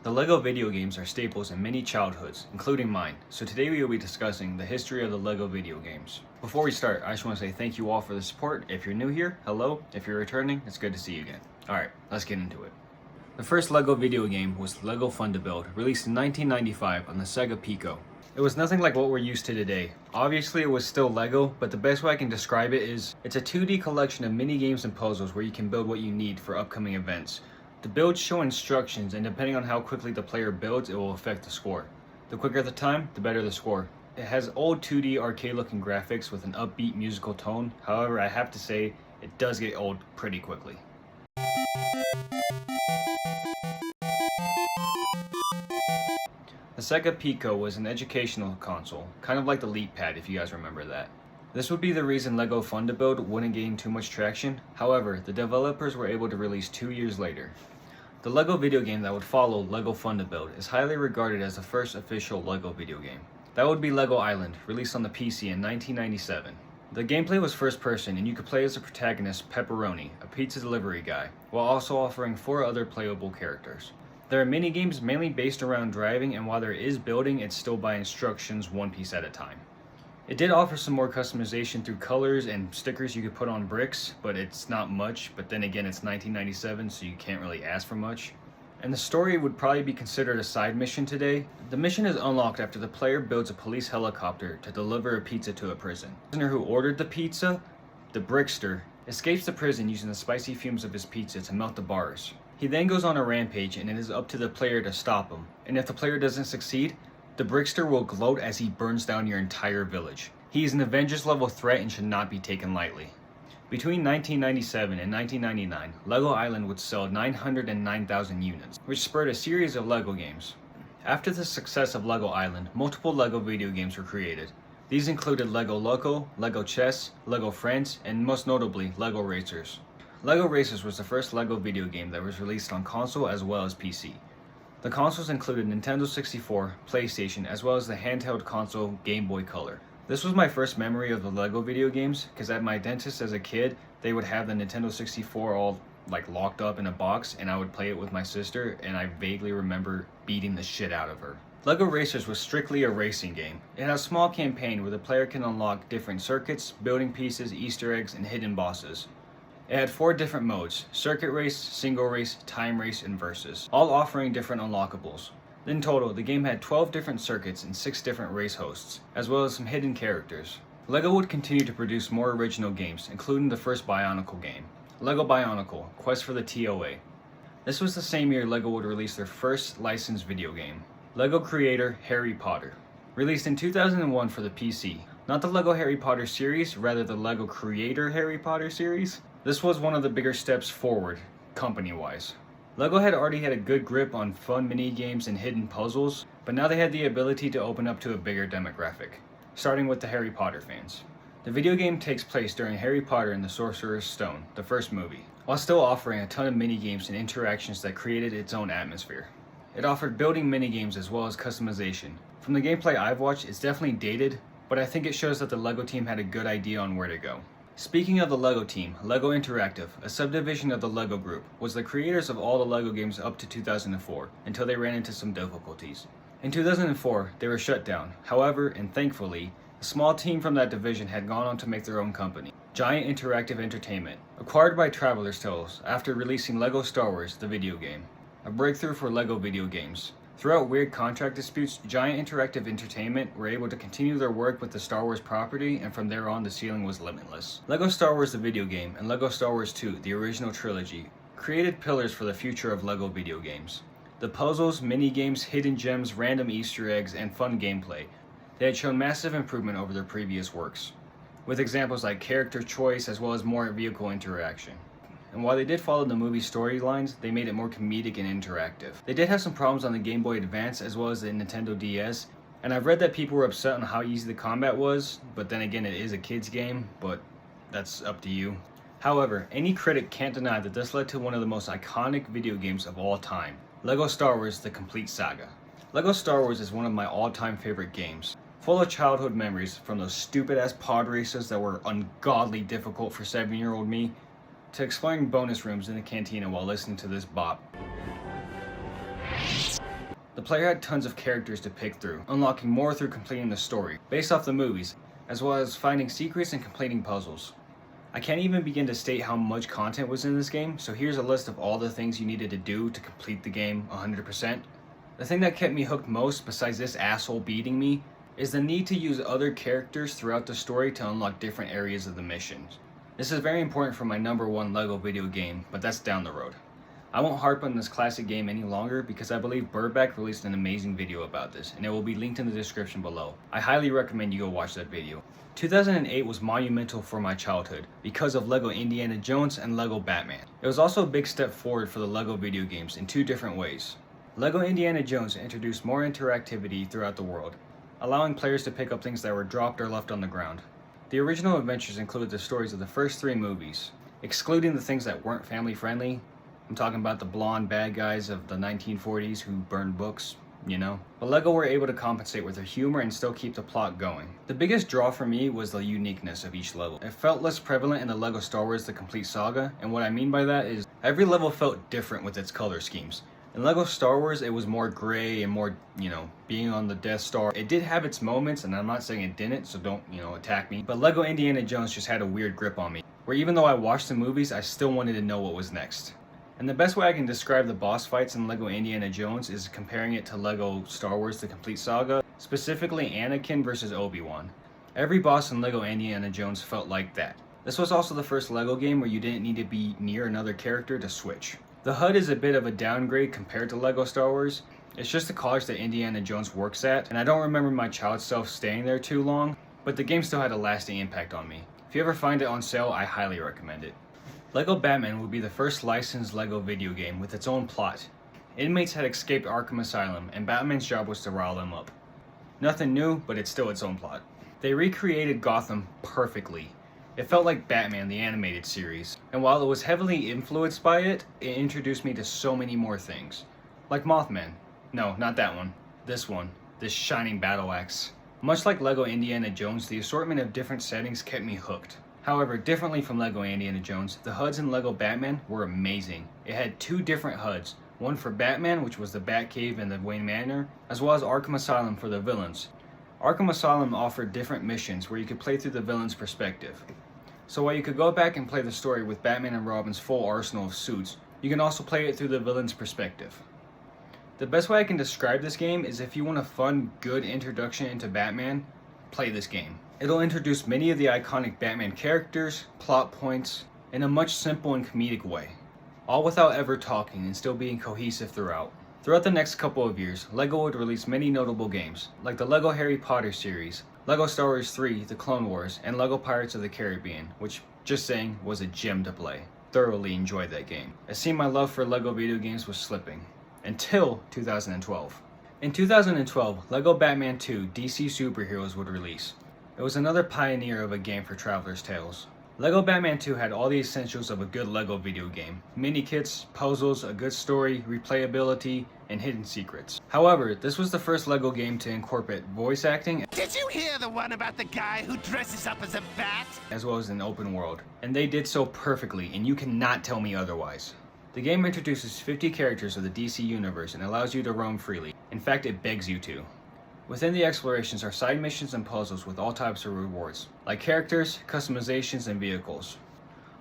The LEGO video games are staples in many childhoods, including mine, so today we will be discussing the history of the LEGO video games. Before we start, I just want to say thank you all for the support. If you're new here, hello. If you're returning, it's good to see you again. Alright, let's get into it. The first LEGO video game was LEGO Fun to Build, released in 1995 on the Sega Pico. It was nothing like what we're used to today. Obviously it was still LEGO, but the best way I can describe it is, it's a 2D collection of mini games and puzzles where you can build what you need for upcoming events. The builds show instructions, and depending on how quickly the player builds, it will affect the score. The quicker the time, the better the score. It has old 2D arcade looking graphics with an upbeat musical tone, however I have to say, it does get old pretty quickly. The Sega Pico was an educational console, kind of like the LeapPad if you guys remember that. This would be the reason LEGO Fun to Build wouldn't gain too much traction, however, the developers were able to release 2 years later. The LEGO video game that would follow LEGO Fun to Build is highly regarded as the first official LEGO video game. That would be LEGO Island, released on the PC in 1997. The gameplay was first person and you could play as the protagonist Pepperoni, a pizza delivery guy, while also offering 4 other playable characters. There are mini games mainly based around driving, and while there is building, it's still by instructions one piece at a time. It did offer some more customization through colors and stickers you could put on bricks, but it's not much, but then again it's 1997 so you can't really ask for much. And the story would probably be considered a side mission today. The mission is unlocked after the player builds a police helicopter to deliver a pizza to a prison. The prisoner who ordered the pizza, the Brickster, escapes the prison using the spicy fumes of his pizza to melt the bars. He then goes on a rampage and it is up to the player to stop him, and if the player doesn't succeed, the Brickster will gloat as he burns down your entire village. He is an Avengers level threat and should not be taken lightly. Between 1997 and 1999, LEGO Island would sell 909,000 units, which spurred a series of LEGO games. After the success of LEGO Island, multiple LEGO video games were created. These included LEGO Loco, LEGO Chess, LEGO Friends, and most notably, LEGO Racers. LEGO Racers was the first LEGO video game that was released on console as well as PC. The consoles included Nintendo 64, PlayStation, as well as the handheld console Game Boy Color. This was my first memory of the LEGO video games, because at my dentist as a kid, they would have the Nintendo 64 all locked up in a box, and I would play it with my sister, and I vaguely remember beating the shit out of her. LEGO Racers was strictly a racing game. It had a small campaign where the player can unlock different circuits, building pieces, Easter eggs, and hidden bosses. It had 4 different modes: circuit race, single race, time race, and versus, all offering different unlockables. In total, the game had 12 different circuits and 6 different race hosts, as well as some hidden characters. LEGO would continue to produce more original games, including the first Bionicle game, LEGO Bionicle: Quest for the TOA. This was the same year LEGO would release their first licensed video game, LEGO Creator Harry Potter. Released in 2001 for the PC. Not the LEGO Harry Potter series, rather the LEGO Creator Harry Potter series. This was one of the bigger steps forward, company-wise. LEGO had already had a good grip on fun mini-games and hidden puzzles, but now they had the ability to open up to a bigger demographic, starting with the Harry Potter fans. The video game takes place during Harry Potter and the Sorcerer's Stone, the first movie, while still offering a ton of mini-games and interactions that created its own atmosphere. It offered building mini-games as well as customization. From the gameplay I've watched, it's definitely dated, but I think it shows that the LEGO team had a good idea on where to go. Speaking of the LEGO team, LEGO Interactive, a subdivision of the LEGO Group, was the creators of all the LEGO games up to 2004, until they ran into some difficulties. In 2004, they were shut down. However, and thankfully, a small team from that division had gone on to make their own company, Giant Interactive Entertainment, acquired by Traveler's Tales after releasing LEGO Star Wars, the video game, a breakthrough for LEGO video games. Throughout weird contract disputes, Giant Interactive Entertainment were able to continue their work with the Star Wars property, and from there on the ceiling was limitless. LEGO Star Wars the video game and LEGO Star Wars 2, the original trilogy, created pillars for the future of LEGO video games. The puzzles, mini-games, hidden gems, random Easter eggs, and fun gameplay, they had shown massive improvement over their previous works, with examples like character choice as well as more vehicle interaction. And while they did follow the movie storylines, they made it more comedic and interactive. They did have some problems on the Game Boy Advance as well as the Nintendo DS, and I've read that people were upset on how easy the combat was, but then again it is a kid's game, but that's up to you. However, any critic can't deny that this led to one of the most iconic video games of all time, LEGO Star Wars: The Complete Saga. LEGO Star Wars is one of my all-time favorite games, full of childhood memories from those stupid-ass pod races that were ungodly difficult for 7-year-old me, to exploring bonus rooms in the cantina while listening to this bop. player had tons of characters to pick through, unlocking more through completing the story, based off the movies, as well as finding secrets and completing puzzles. I can't even begin to state how much content was in this game, so here's a list of all the things you needed to do to complete the game 100%. The thing that kept me hooked most, besides this asshole beating me, is the need to use other characters throughout the story to unlock different areas of the missions. This is very important for my #1 LEGO video game, but that's down the road. I won't harp on this classic game any longer because I believe Burback released an amazing video about this, and it will be linked in the description below. I highly recommend you go watch that video. 2008 was monumental for my childhood because of LEGO Indiana Jones and LEGO Batman. It was also a big step forward for the LEGO video games in two different ways. LEGO Indiana Jones introduced more interactivity throughout the world, allowing players to pick up things that were dropped or left on the ground. The original adventures included the stories of the first 3 movies, excluding the things that weren't family friendly. I'm talking about the blonde bad guys of the 1940s who burned books, you know. But LEGO were able to compensate with their humor and still keep the plot going. The biggest draw for me was the uniqueness of each level. It felt less prevalent in the LEGO Star Wars The Complete Saga, and what I mean by that is every level felt different with its color schemes. In LEGO Star Wars, it was more gray and more, being on the Death Star. It did have its moments, and I'm not saying it didn't, so don't, attack me. But LEGO Indiana Jones just had a weird grip on me, where even though I watched the movies, I still wanted to know what was next. And the best way I can describe the boss fights in LEGO Indiana Jones is comparing it to LEGO Star Wars The Complete Saga, specifically Anakin versus Obi-Wan. Every boss in LEGO Indiana Jones felt like that. This was also the first LEGO game where you didn't need to be near another character to switch. The HUD is a bit of a downgrade compared to LEGO Star Wars. It's just the college that Indiana Jones works at, and I don't remember my child self staying there too long, but the game still had a lasting impact on me. If you ever find it on sale, I highly recommend it. LEGO Batman would be the first licensed LEGO video game with its own plot. Inmates had escaped Arkham Asylum, and Batman's job was to rile them up. Nothing new, but it's still its own plot. They recreated Gotham perfectly. It felt like Batman, the animated series, and while it was heavily influenced by it, it introduced me to so many more things. Like Mothman. No, not that one. This one. This shining battle axe. Much like LEGO Indiana Jones, the assortment of different settings kept me hooked. However, differently from LEGO Indiana Jones, the HUDs in LEGO Batman were amazing. It had 2 different HUDs, one for Batman, which was the Batcave and the Wayne Manor, as well as Arkham Asylum for the villains. Arkham Asylum offered different missions where you could play through the villain's perspective. So while you could go back and play the story with Batman and Robin's full arsenal of suits, you can also play it through the villain's perspective. The best way I can describe this game is if you want a fun, good introduction into Batman, play this game. It'll introduce many of the iconic Batman characters, plot points, in a much simple and comedic way, all without ever talking and still being cohesive throughout. Throughout the next couple of years, LEGO would release many notable games, like the LEGO Harry Potter series, LEGO Star Wars 3, The Clone Wars, and LEGO Pirates of the Caribbean, which, just saying, was a gem to play. Thoroughly enjoyed that game. It seemed my love for LEGO video games was slipping. Until 2012. In 2012, LEGO Batman 2 DC Superheroes would release. It was another pioneer of a game for Traveler's Tales. LEGO Batman 2 had all the essentials of a good LEGO video game. Mini-kits, puzzles, a good story, replayability, and hidden secrets. However, this was the first LEGO game to incorporate voice acting. Did you hear the one about the guy who dresses up as a bat? As well as an open world. And they did so perfectly, and you cannot tell me otherwise. The game introduces 50 characters of the DC universe and allows you to roam freely. In fact, it begs you to. Within the explorations are side missions and puzzles with all types of rewards, like characters, customizations, and vehicles.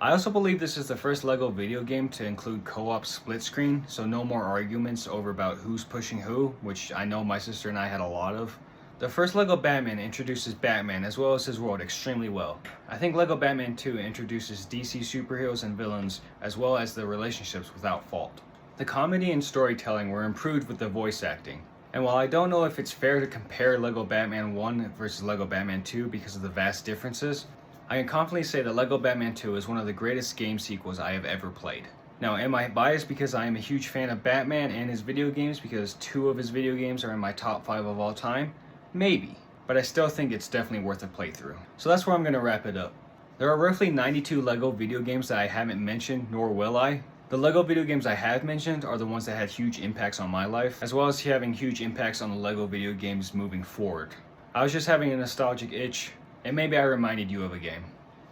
I also believe this is the first LEGO video game to include co-op split screen, so no more arguments over about who's pushing who, which I know my sister and I had a lot of. The first LEGO Batman introduces Batman as well as his world extremely well. I think LEGO Batman 2 introduces DC superheroes and villains as well as the relationships without fault. The comedy and storytelling were improved with the voice acting. And while I don't know if it's fair to compare LEGO Batman 1 versus LEGO Batman 2 because of the vast differences, I can confidently say that LEGO Batman 2 is one of the greatest game sequels I have ever played. Now, am I biased because I am a huge fan of Batman and his video games because 2 of his video games are in my top 5 of all time? Maybe, but I still think it's definitely worth a playthrough. So that's where I'm going to wrap it up. There are roughly 92 LEGO video games that I haven't mentioned, nor will I. The LEGO video games I have mentioned are the ones that had huge impacts on my life, as well as having huge impacts on the LEGO video games moving forward. I was just having a nostalgic itch, and maybe I reminded you of a game.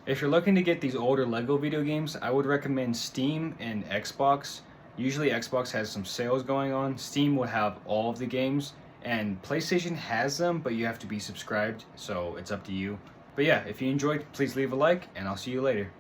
If you're looking to get these older LEGO video games, I would recommend Steam and Xbox, Usually Xbox has some sales going on. Steam will have all of the games, and PlayStation has them, but you have to be subscribed, so it's up to you. But yeah, if you enjoyed, please leave a like, and I'll see you later.